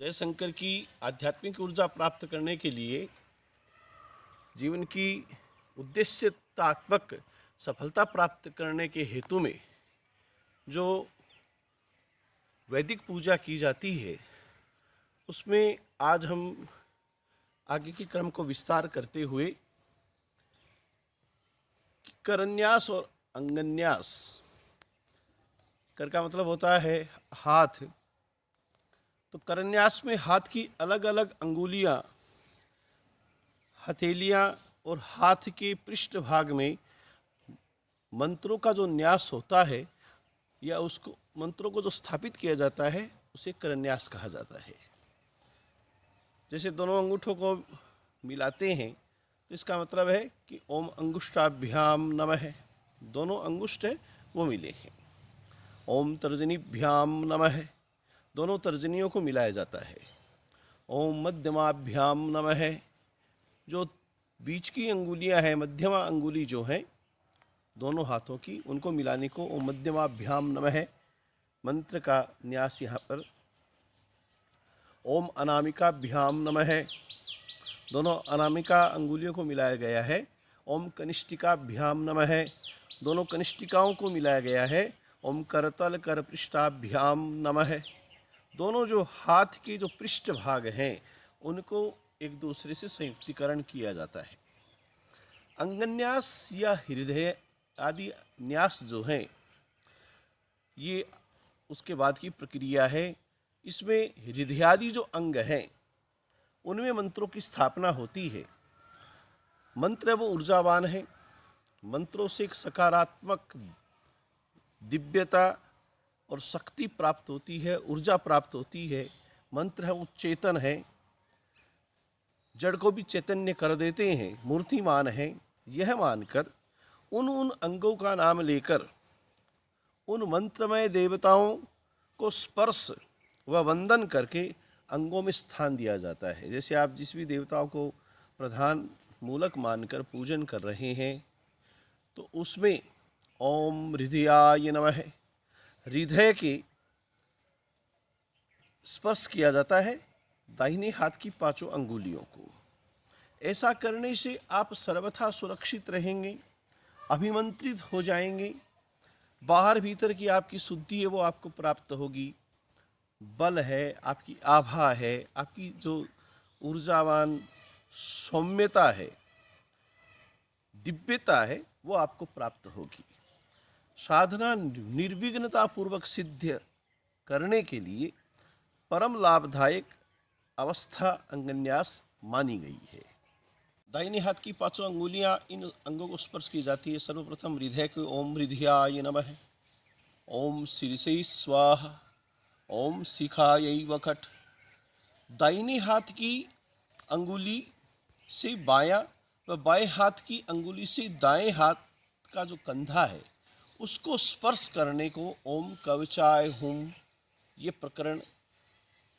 जयशंकर की आध्यात्मिक ऊर्जा प्राप्त करने के लिए जीवन की उद्देश्यतात्मक सफलता प्राप्त करने के हेतु में जो वैदिक पूजा की जाती है उसमें आज हम आगे के क्रम को विस्तार करते हुए करन्यास और अंगन्यास। कर का मतलब होता है हाथ, तो करन्यास में हाथ की अलग अलग अंगुलियां, हथेलियां और हाथ के पृष्ठ भाग में मंत्रों का जो न्यास होता है या उसको मंत्रों को जो स्थापित किया जाता है उसे करन्यास कहा जाता है। जैसे दोनों अंगूठों को मिलाते हैं तो इसका मतलब है कि ओम अंगुष्ठाभ्याम नमः, दोनों अंगुष्ठ है वो मिले हैं। ओम तर्जनीभ्याम नमः, दोनों तर्जनियों को मिलाया जाता है। ओम मध्यमाभ्याम नमः, जो बीच की अंगुलियां हैं, मध्यमा अंगुली जो है दोनों हाथों की, उनको मिलाने को ओम मध्यमाभ्याम नमः मंत्र का न्यास यहाँ पर। ओम अनामिकाभ्याम नमः, दोनों अनामिका अंगुलियों को मिलाया गया है। ओम कनिष्ठिकाभ्याम नमः, दोनों कनिष्ठिकाओं को मिलाया गया है। ओम करतल कर पृष्ठाभ्याम नमः, दोनों जो हाथ के जो पृष्ठ भाग हैं उनको एक दूसरे से संयुक्तिकरण किया जाता है। अंगन्यास या हृदय आदि न्यास जो हैं ये उसके बाद की प्रक्रिया है। इसमें हृदयादि जो अंग हैं उनमें मंत्रों की स्थापना होती है। मंत्र वो ऊर्जावान है, मंत्रों से एक सकारात्मक दिव्यता और शक्ति प्राप्त होती है, ऊर्जा प्राप्त होती है। मंत्र है वो चेतन है, जड़ को भी चैतन्य कर देते हैं, मूर्तिमान है। यह मानकर उन अंगों का नाम लेकर उन मंत्रमय देवताओं को स्पर्श व वंदन करके अंगों में स्थान दिया जाता है। जैसे आप जिस भी देवताओं को प्रधान मूलक मानकर पूजन कर रहे हैं तो उसमें ओम हृदयाय नमः, हृदय के स्पर्श किया जाता है दाहिने हाथ की पांचों अंगुलियों को। ऐसा करने से आप सर्वथा सुरक्षित रहेंगे, अभिमंत्रित हो जाएंगे, बाहर भीतर की आपकी शुद्धि है वो आपको प्राप्त होगी, बल है, आपकी आभा है, आपकी जो ऊर्जावान सौम्यता है, दिव्यता है वो आपको प्राप्त होगी। साधना निर्विघ्नता पूर्वक सिद्ध करने के लिए परम लाभदायक अवस्था अंगन्यास मानी गई है। दाहिने हाथ की पांचों अंगुलियां इन अंगों को स्पर्श की जाती है। सर्वप्रथम हृदय को ओम हृदयाय नमः, ओम शीर्षे स्वाहा, ओम शिखायै वखट। दाहिने हाथ की अंगुली से बायां व बाएं हाथ की अंगुली से दाएं हाथ का जो कंधा है उसको स्पर्श करने को ओम कवचाय हुम, ये प्रकरण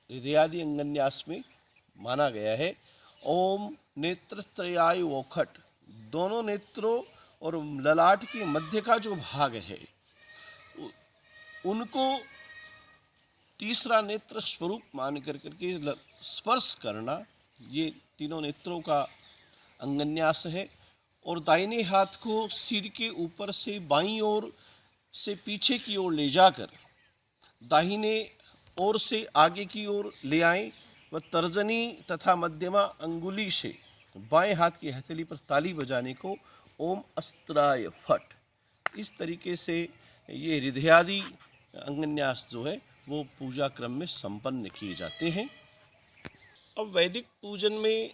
हृदयादि अंगन्यास में माना गया है। ओम नेत्रत्रयाय वोखट, दोनों नेत्रों और ललाट के मध्य का जो भाग है उनको तीसरा नेत्र स्वरूप मान करके स्पर्श करना, ये तीनों नेत्रों का अंगन्यास है। और दाहिने हाथ को सिर के ऊपर से बाईं ओर से पीछे की ओर ले जाकर दाहिने ओर से आगे की ओर ले आएं व तर्जनी तथा मध्यमा अंगुली से बाएं हाथ की हथेली पर ताली बजाने को ओम अस्त्राय फट। इस तरीके से ये हृदयादि अंगन्यास जो है वो पूजा क्रम में संपन्न किए जाते हैं। अब वैदिक पूजन में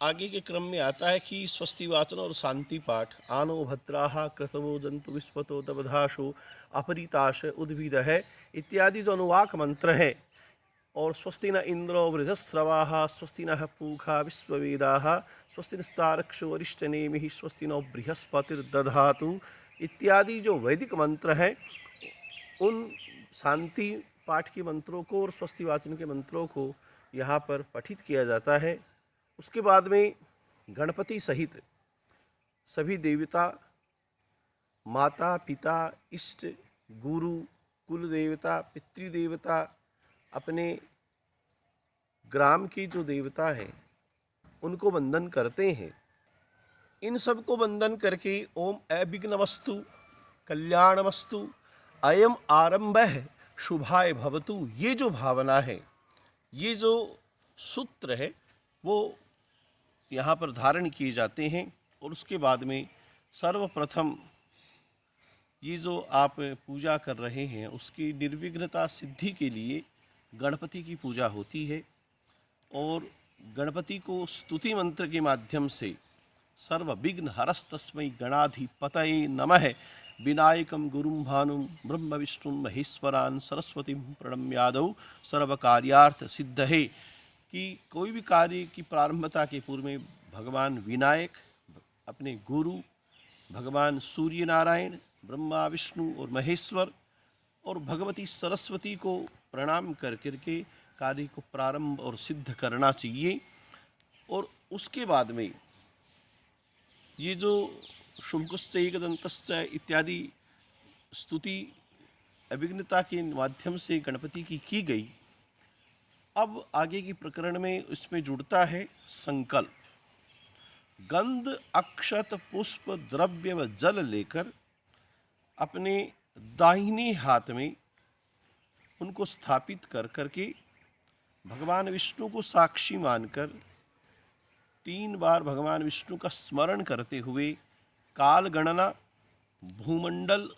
आगे के क्रम में आता है कि स्वस्ति वाचन और शांति पाठ। आनो भद्राः क्रतवो जंतु विस्पतो दबधाशो अपरिताश उद्भिद है इत्यादि जो अनुवाक मंत्र है। और स्वस्ति न इंद्रो वृधस्रवाः, स्वस्ति नः पूषा विश्ववेदाः, स्वस्ति नस्तार्क्ष्यो अरिष्टनेमिः, स्वस्ति नो बृहस्पतिर्दधातु इत्यादि जो वैदिक मंत्र हैं उन शांति पाठ के मंत्रों को और स्वस्ति वाचन के मंत्रों को यहाँ पर पठित किया जाता है। उसके बाद में गणपति सहित सभी देवता, माता पिता, इष्ट, गुरु, कुल देवता, पितृदेवता, अपने ग्राम के जो देवता हैं उनको वंदन करते हैं। इन सब को वंदन करके ओम अविघ्नमस्तु कल्याणमस्तु अयम आरंभः शुभाय भवतु, ये जो भावना है, ये जो सूत्र है, वो यहाँ पर धारण किए जाते हैं। और उसके बाद में सर्वप्रथम ये जो आप पूजा कर रहे हैं उसकी निर्विघ्नता सिद्धि के लिए गणपति की पूजा होती है। और गणपति को स्तुति मंत्र के माध्यम से सर्वविघ्न हरस्तस्मै गणाधिपतये नमः विनायकम गुरुं भानुं ब्रह्म विष्णुं महेश्वरान् सरस्वतीं प्रणम्यादौ सर्वकार्यार्थ सिद्धये, कि कोई भी कार्य की प्रारंभता के पूर्व में भगवान विनायक, अपने गुरु भगवान सूर्य नारायण, ब्रह्मा विष्णु और महेश्वर और भगवती सरस्वती को प्रणाम कर करके कार्य को प्रारंभ और सिद्ध करना चाहिए। और उसके बाद में ये जो शुंभुश्च एकदंतश्च इत्यादि स्तुति अविघ्नता के माध्यम से गणपति की गई। अब आगे की प्रकरण में इसमें जुड़ता है संकल्प। गंध अक्षत पुष्प द्रव्य व जल लेकर अपने दाहिने हाथ में उनको स्थापित कर करके भगवान विष्णु को साक्षी मानकर 3 बार भगवान विष्णु का स्मरण करते हुए काल गणना, भूमंडल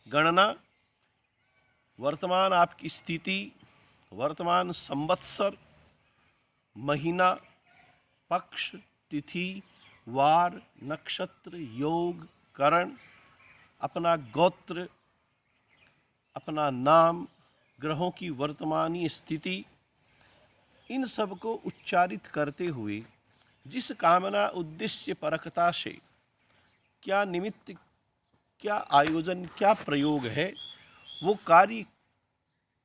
गणना, वर्तमान आपकी स्थिति, वर्तमान संवत्सर, महीना, पक्ष, तिथि, वार, नक्षत्र, योग, करण, अपना गोत्र, अपना नाम, ग्रहों की वर्तमानी स्थिति, इन सब को उच्चारित करते हुए जिस कामना उद्देश्य परकता से क्या निमित्त, क्या आयोजन, क्या प्रयोग है, वो कार्य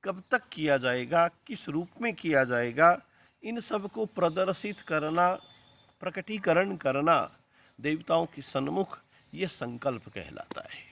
कब तक किया जाएगा, किस रूप में किया जाएगा, इन सब को प्रदर्शित करना, प्रकटीकरण करना देवताओं के सन्मुख, ये संकल्प कहलाता है।